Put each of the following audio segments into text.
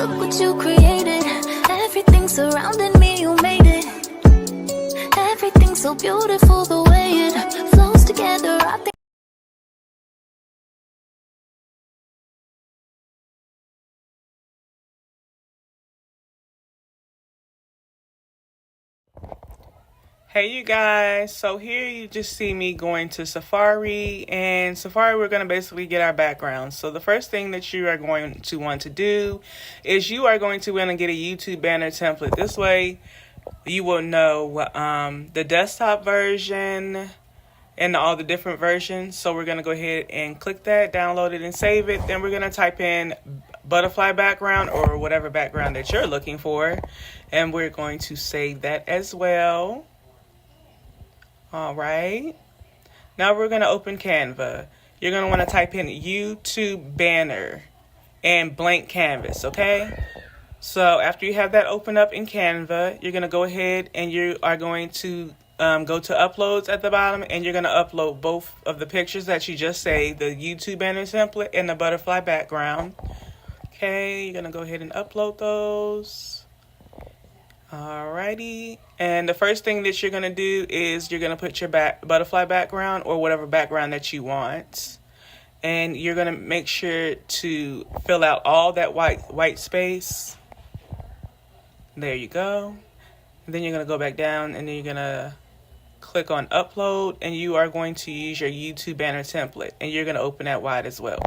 Look what you created. Everything surrounding me, you made it. Everything's so beautiful the way it flows together. I think Hey you guys, so here you just see me going to Safari, and Safari we're going to basically get our background. So the first thing that you are going to want to do is you are going to want to get a YouTube banner template. This way you will know the desktop version and all the different versions. So we're going to go ahead and click that, download it and save it. Then we're going to type in butterfly background or whatever background that you're looking for, and we're going to save that as well. All right, now we're going to open Canva. You're going to want to type in YouTube banner and blank canvas, okay? So after you have that open up in Canva, you're going to go ahead and you are going to go to uploads at the bottom, and you're going to upload both of the pictures that you just saved, the YouTube banner template and the butterfly background. Okay, you're going to go ahead and upload those. Alrighty, and the first thing that you're going to do is you're going to put your butterfly background or whatever background that you want, and you're going to make sure to fill out all that white space. There you go. And then you're going to go back down, and then you're going to click on upload, and you are going to use your YouTube banner template, and you're going to open that wide as well.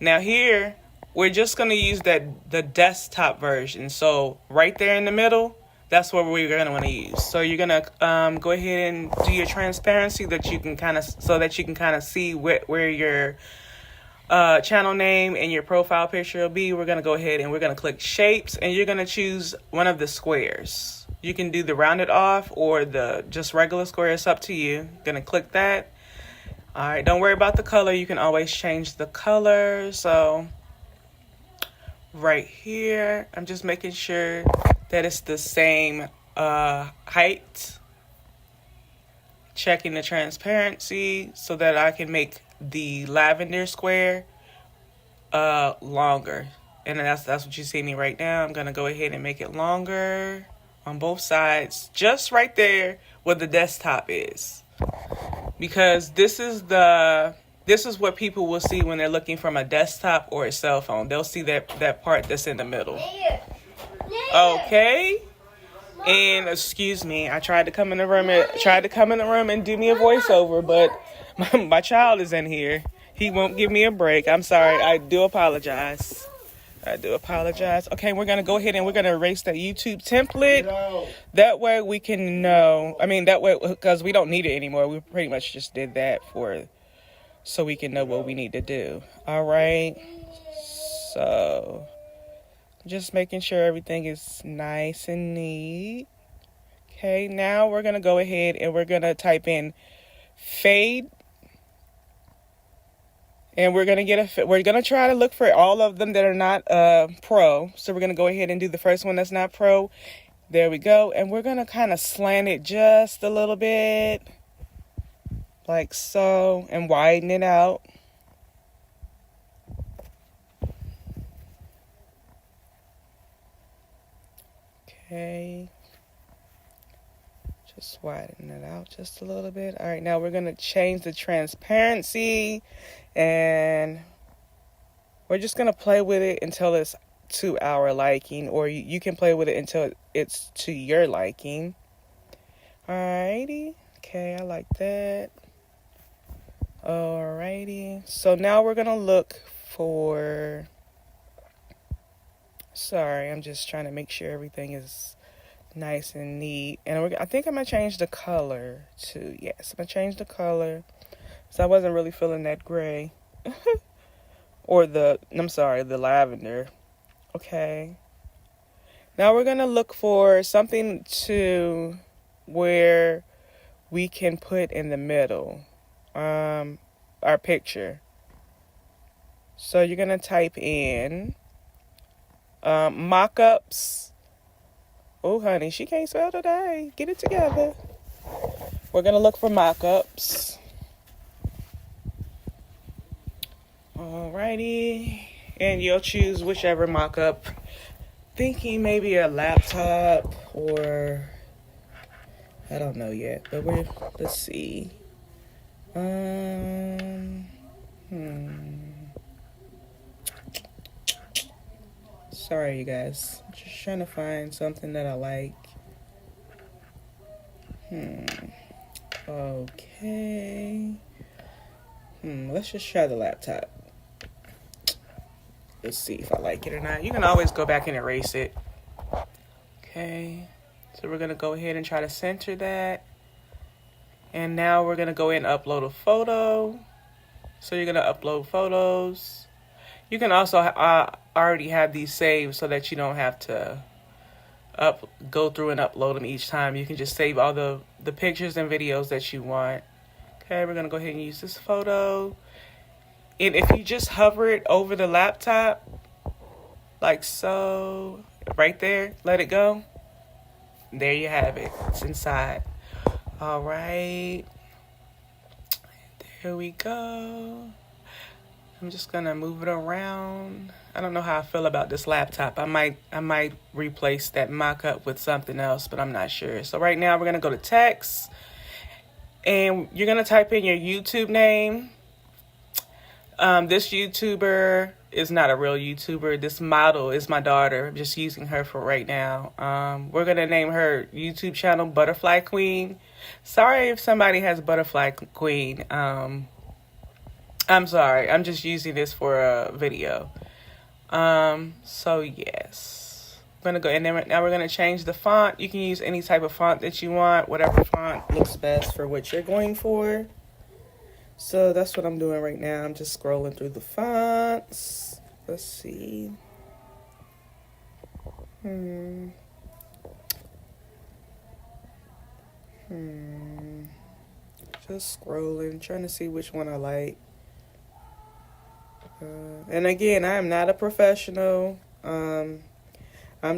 Now here we're just going to use the desktop version, so right there in the middle, that's what we're going to want to use. So you're going to go ahead and do your transparency that you can kind of see where your channel name and your profile picture will be. We're going to go ahead and we're going to click shapes, and you're going to choose one of the squares. You can do the rounded off or the just regular square. It's up to you. Going to click that. All right, don't worry about the color. You can always change the color. So right here, I'm just making sure that it's the same height. Checking the transparency so that I can make the lavender square longer. And that's what you see me right now. I'm going to go ahead and make it longer on both sides, just right there where the desktop is. Because this is what people will see when they're looking from a desktop or a cell phone. They'll see that part that's in the middle. Okay. And excuse me, I tried to come in the room and do me a voiceover, but my child is in here. He won't give me a break. I'm sorry. I do apologize. Okay, we're going to go ahead and we're going to erase that YouTube template. That way we can know. Because we don't need it anymore. We pretty much just did that so we can know what we need to do. All right. So just making sure everything is nice and neat. Okay, now we're going to go ahead and we're going to type in fade. And we're going to try to look for all of them that are not pro. So we're going to go ahead and do the first one that's not pro. There we go. And we're going to kind of slant it just a little bit. Like so. And widen it out. Okay. Just widen it out just a little bit. All right, now we're going to change the transparency. And we're just going to play with it until it's to our liking. Or you can play with it until it's to your liking. Alrighty. Okay, I like that. Alrighty. So now we're going to look for... Sorry, I'm just trying to make sure everything is nice and neat. And I think I'm going to change the color too. Yes, I'm going to change the color. So I wasn't really feeling that gray. Or the lavender. Okay. Now we're going to look for something to where we can put in the middle. Our picture. So you're going to type in mock-ups. Oh, honey, she can't spell today. Get it together. We're going to look for mock-ups. Alrighty. And you'll choose whichever mock-up thinking maybe a laptop or I don't know yet, but let's see. Sorry, you guys. I'm just trying to find something that I like. Okay. Let's just try the laptop. Let's see if I like it or not. You can always go back and erase it. Okay. So we're going to go ahead and try to center that. And now we're going to go ahead and upload a photo. So you're going to upload photos. You can also already have these saved so that you don't have to go through and upload them each time. You can just save all the pictures and videos that you want. Okay, we're going to go ahead and use this photo. And if you just hover it over the laptop, like so, right there, let it go. There you have it. It's inside. All right. There we go. I'm just gonna move it around. I don't know how I feel about this laptop. I might replace that mock-up with something else, but I'm not sure. So right now we're gonna go to text, and you're gonna type in your YouTube name. This YouTuber is not a real YouTuber. This model is my daughter. I'm just using her for right now. We're gonna name her YouTube channel Butterfly Queen. Sorry if somebody has Butterfly Queen. I'm sorry. I'm just using this for a video. So yes, I'm gonna go, and then now we're gonna change the font. You can use any type of font that you want, whatever font looks best for what you're going for. So that's what I'm doing right now. I'm just scrolling through the fonts. Let's see. Just scrolling, trying to see which one I like. And again, I am not a professional. I'm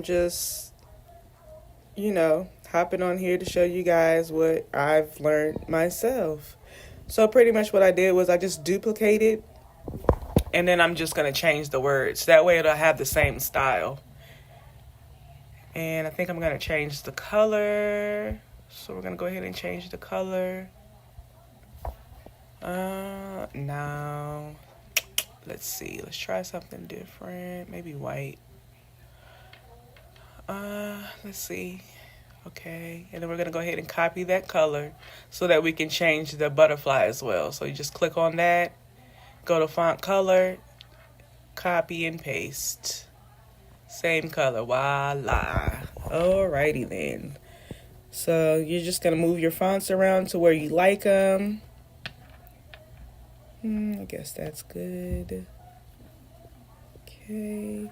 just, hopping on here to show you guys what I've learned myself. So pretty much what I did was I just duplicated, and then I'm just going to change the words. That way it'll have the same style. And I think I'm going to change the color. So we're going to go ahead and change the color. Now, let's see. Let's try something different. Maybe white. Let's see. Okay, and then we're going to go ahead and copy that color so that we can change the butterfly as well. So you just click on that, go to font color, copy and paste. Same color, voila. Alrighty then. So you're just going to move your fonts around to where you like them. I guess that's good. Okay.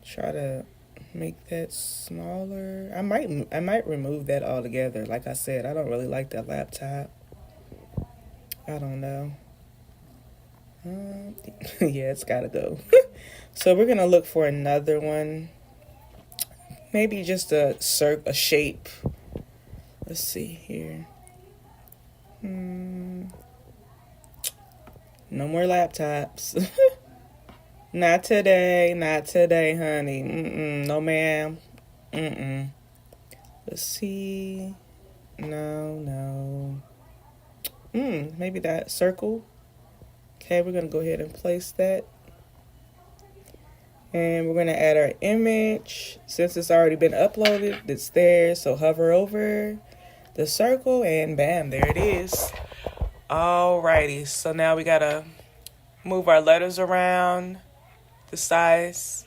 Try to make that smaller. I might remove that altogether. Like I said, I don't really like that laptop. I don't know. Yeah, it's gotta go. So we're gonna look for another one. Maybe just a shape. Let's see here. No more laptops. Not today, honey. No, ma'am. Let's see. No. Maybe that circle. Okay, we're gonna go ahead and place that. And we're gonna add our image. Since it's already been uploaded, it's there. So hover over the circle and bam, there it is. Alrighty, so now we gotta move our letters around. The size.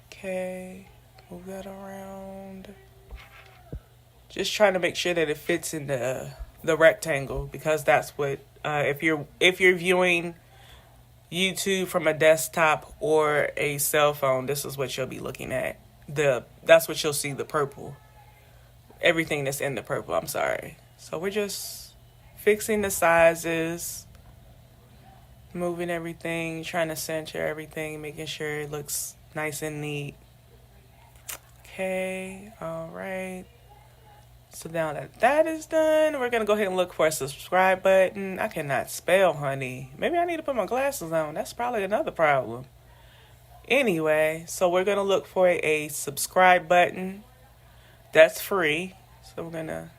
Okay, move that around. Just trying to make sure that it fits in the rectangle, because that's what if you're viewing YouTube from a desktop or a cell phone, this is what you'll be looking at. That's what you'll see, the purple. Everything that's in the purple, I'm sorry. So we're just fixing the sizes, moving everything, trying to center everything, making sure it looks nice and neat. Okay, all right. So now that is done, we're going to go ahead and look for a subscribe button. I cannot spell, honey. Maybe I need to put my glasses on. That's probably another problem. Anyway, so we're going to look for a subscribe button. That's free. So we're going to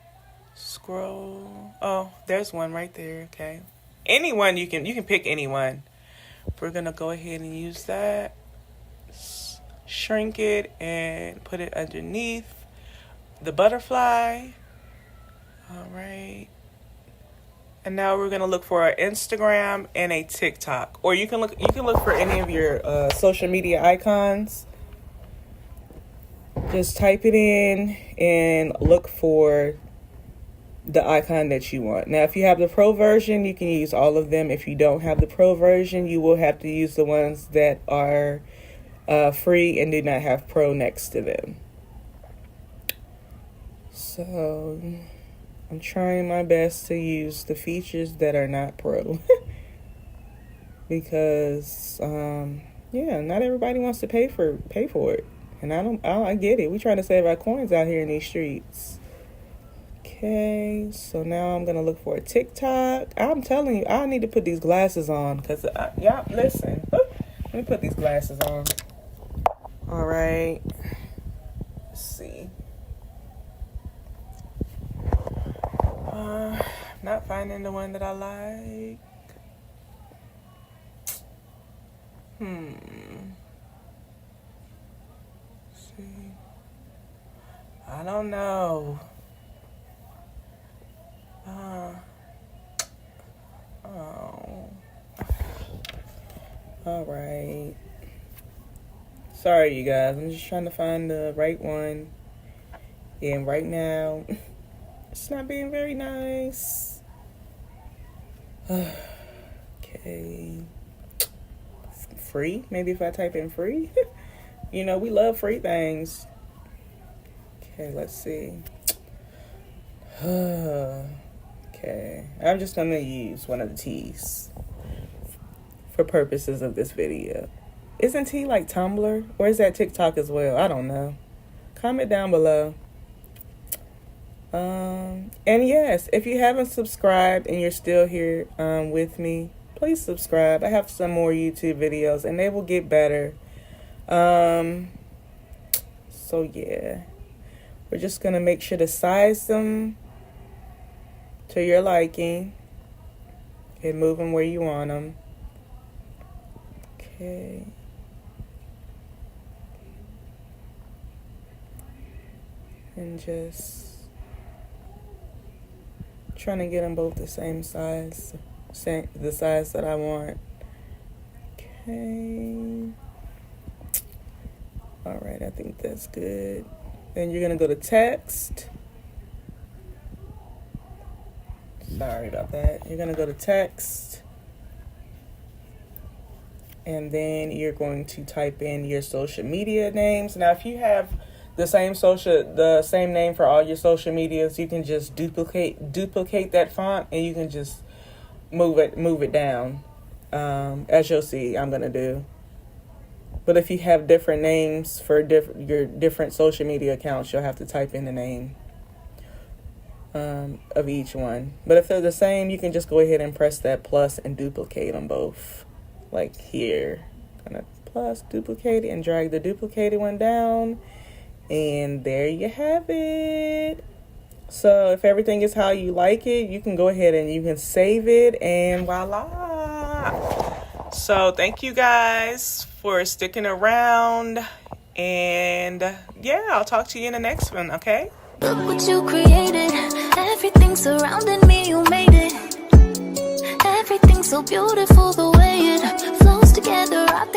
scroll. Oh, there's one right there. Okay. Anyone, you can pick anyone. We're going to go ahead and use that. Shrink it and put it underneath the butterfly. All right. And now we're gonna look for an Instagram and a TikTok, or you can look for any of your social media icons. Just type it in and look for the icon that you want. Now, if you have the pro version, you can use all of them. If you don't have the pro version, you will have to use the ones that are free and do not have pro next to them. So I'm trying my best to use the features that are not pro because not everybody wants to pay for it, and I get it. We trying to save our coins out here in these streets. Okay, so now I'm gonna look for a TikTok. I'm telling you, I need to put these glasses on because y'all listen. Let me put these glasses on. All right, let's see. Not finding the one that I like. Let's see. I don't know. All right. Sorry, you guys. I'm just trying to find the right one. And right now, it's not being very nice. Okay. Free? Maybe if I type in free? You know, we love free things. Okay, let's see. Okay. I'm just going to use one of the T's for purposes of this video. Isn't T like Tumblr? Or is that TikTok as well? I don't know. Comment down below. And yes, if you haven't subscribed and you're still here with me, please subscribe. I have some more YouTube videos and they will get better. So yeah, we're just gonna make sure to size them to your liking and move them where you want them. Okay. And just trying to get them both the same size, the size that I want. Okay. All right, I think that's good. Then you're gonna go to text. Sorry about that. You're gonna go to text. And then you're going to type in your social media names. Now, if you have the same name for all your social medias, you can just duplicate that font and you can just move it down, as you'll see I'm gonna do. But if you have different names for your different social media accounts, you'll have to type in the name of each one. But if they're the same, you can just go ahead and press that plus and duplicate them both, like here. Gonna plus duplicate it and drag the duplicated one down. And there you have it. So if everything is how you like it, you can go ahead and you can save it, and voila. So thank you guys for sticking around, and yeah, I'll talk to you in the next one, okay? Look what you created. Everything surrounding me, you made it. Everything's so beautiful the way it flows together. I think